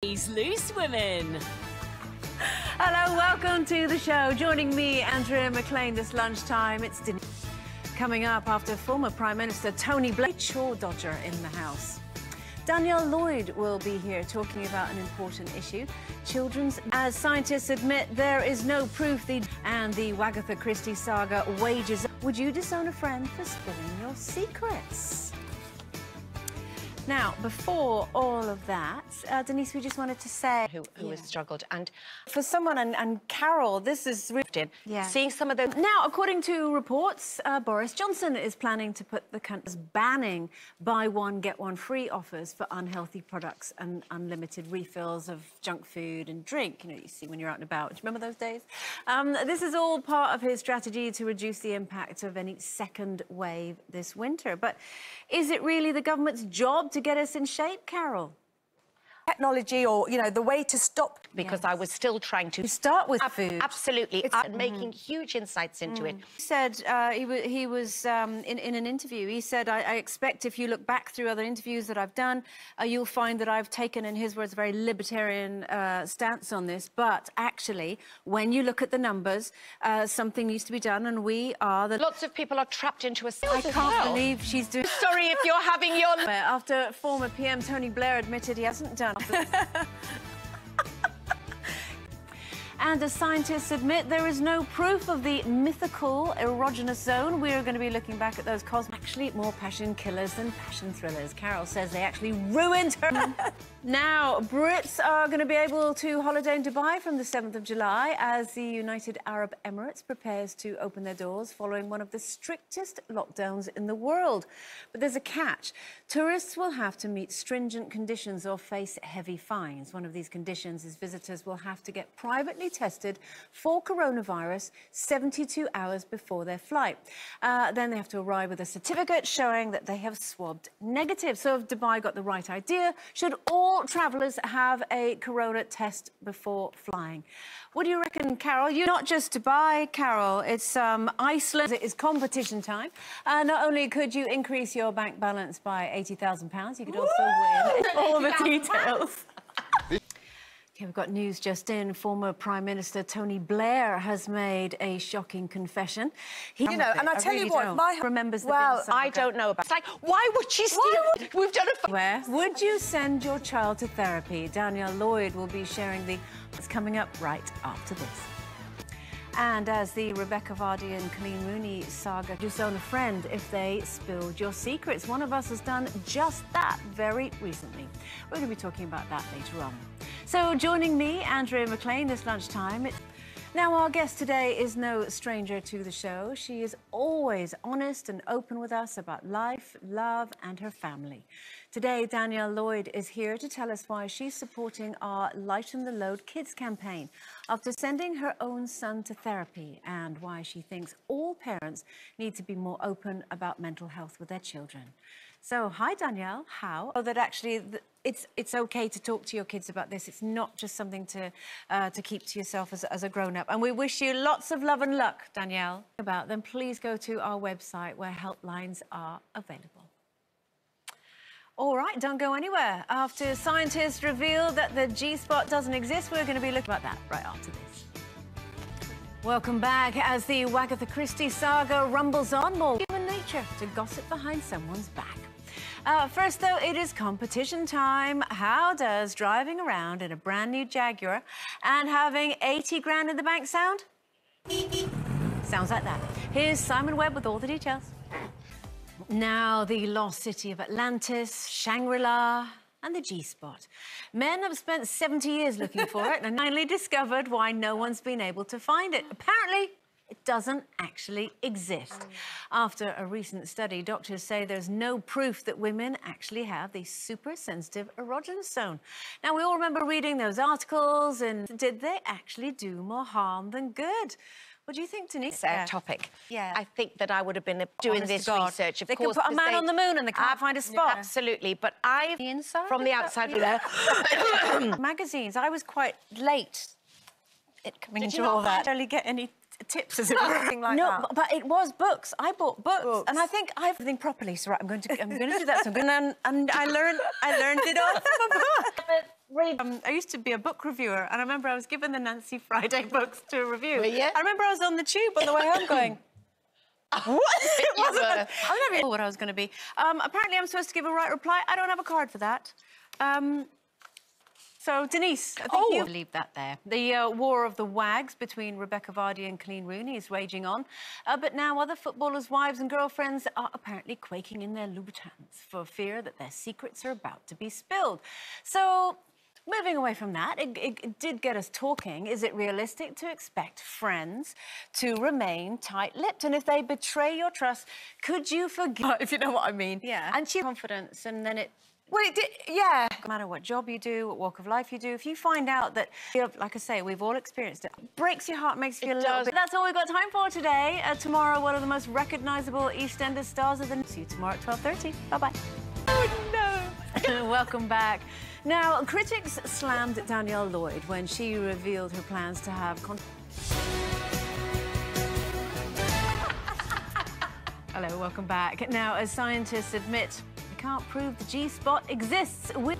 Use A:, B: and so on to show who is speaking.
A: These loose women.
B: Hello, welcome to the show. Joining me, Andrea McLean, this lunchtime. It's dinner. Coming up after former Prime Minister Tony Blair, chore dodger in the House. Danielle Lloyd will be here talking about an important issue, children's. As scientists admit, there is no proof and the Agatha Christie saga wages. Would you disown a friend for spilling your secrets? Now, before all of that, Denise, we just wanted to say...
C: Who has struggled. And
B: for someone, and Carol, this is...
C: seeing some of those...
B: Now, according to reports, Boris Johnson is planning to put the country's banning buy one, get one free offers for unhealthy products and unlimited refills of junk food and drink. You know, you see when you're out and about. Do you remember those days? This is all part of his strategy to reduce the impact of any second wave this winter. But is it really the government's job to get us in shape, Carol?
C: Technology or, you know, the way to stop... Because I was still trying to...
B: You start with food.
C: Absolutely. And making huge insights into it.
B: He said, he was in an interview, he said, I expect if you look back through other interviews that I've done, you'll find that I've taken, in his words, a very libertarian stance on this. But actually, when you look at the numbers, something needs to be done, and we are the...
C: Lots of people are trapped into a...
B: I can't believe she's doing...
C: Sorry if you're having your...
B: After former PM Tony Blair admitted he hasn't done... And as scientists admit, there is no proof of the mythical erogenous zone. We're going to be looking back at those actually more passion killers than passion thrillers. Carol says they actually ruined her. Now, Brits are going to be able to holiday in Dubai from the 7th of July as the United Arab Emirates prepares to open their doors following one of the strictest lockdowns in the world. But there's a catch. Tourists will have to meet stringent conditions or face heavy fines. One of these conditions is visitors will have to get privately tested for coronavirus 72 hours before their flight. Then they have to arrive with a certificate showing that they have swabbed negative. So if Dubai got the right idea, should all travellers have a corona test before flying? What do you reckon, Carol? You're not just Dubai, Carol. It's Iceland. It is competition time. Not only could you increase your bank balance by £80,000, you could also win all the details. Okay, we've got news just in. Former Prime Minister Tony Blair has made a shocking confession.
C: You know, and I tell you what,
B: remembers the
C: well, I don't know about... It's like, why would she steal? We've done it.
B: Where would you send your child to therapy? Danielle Lloyd will be sharing what's coming up right after this. And as the Rebecca Vardy and Colleen Rooney saga, disown a friend if they spilled your secrets. One of us has done just that very recently. We're going to be talking about that later on. So joining me, Andrea McLean, this lunchtime. Now, our guest today is no stranger to the show. She is always honest and open with us about life, love, and her family. Today, Danielle Lloyd is here to tell us why she's supporting our Lighten the Load Kids campaign after sending her own son to therapy, and why she thinks all parents need to be more open about mental health with their children. So, hi, Danielle. How? Oh, that actually... It's okay to talk to your kids about this. It's not just something to keep to yourself as a grown-up. And we wish you lots of love and luck, Danielle. About them, please go to our website where helplines are available. All right, don't go anywhere. After scientists reveal that the G-spot doesn't exist, we're going to be looking at that right after this. Welcome back as the Agatha Christie saga rumbles on. More human nature to gossip behind someone's back. First, though, it is competition time. How does driving around in a brand new Jaguar and having 80 grand in the bank sound? Sounds like that. Here's Simon Webb with all the details. Now, the lost city of Atlantis, Shangri-La, and the G-spot. Men have spent 70 years looking for it and finally discovered why no one's been able to find it. Apparently, it doesn't actually exist. After a recent study, doctors say there's no proof that women actually have the super-sensitive erogenous zone. Now, we all remember reading those articles, and did they actually do more harm than good? What do you think, Denise?
C: Topic.
B: Yeah.
C: I think that I would have been doing this research.
B: They could put a man on the moon and they can't find a spot.
C: Absolutely, but from the outside...
B: Magazines, I was quite late coming into all that. Did you not get any tips as it were, anything like that? No, but it was books. I bought books. And I think I have everything properly. So right, I'm going to do that. So I'm going to, and I learned it all from a book.
C: read.
B: I used to be a book reviewer, and I remember I was given the Nancy Friday books to review.
C: Were you?
B: I remember I was on the tube on the way home going, what? It wasn't. I never knew what I was going to be. Apparently, I'm supposed to give a right reply. I don't have a card for that. So, Denise, I think you leave that there. The war of the wags between Rebecca Vardy and Colleen Rooney is raging on. But now other footballers' wives and girlfriends are apparently quaking in their Louboutins for fear that their secrets are about to be spilled. So, moving away from that, it did get us talking. Is it realistic to expect friends to remain tight-lipped? And if they betray your trust, could you forgive, if you know what I mean?
C: Yeah.
B: And she confidence, and then it...
C: Well, yeah.
B: No matter what job you do, what walk of life you do, if you find out that, like I say, we've all experienced it, breaks your heart, makes you feel a little bit... That's all we've got time for today. Tomorrow, one of the most recognisable EastEnders stars of the... See you tomorrow at 12:30. Bye-bye.
C: Oh, no.
B: Welcome back. Now, critics slammed Danielle Lloyd when she revealed her plans to have... Hello, welcome back. Now, as scientists admit, we can't prove the G-spot exists with...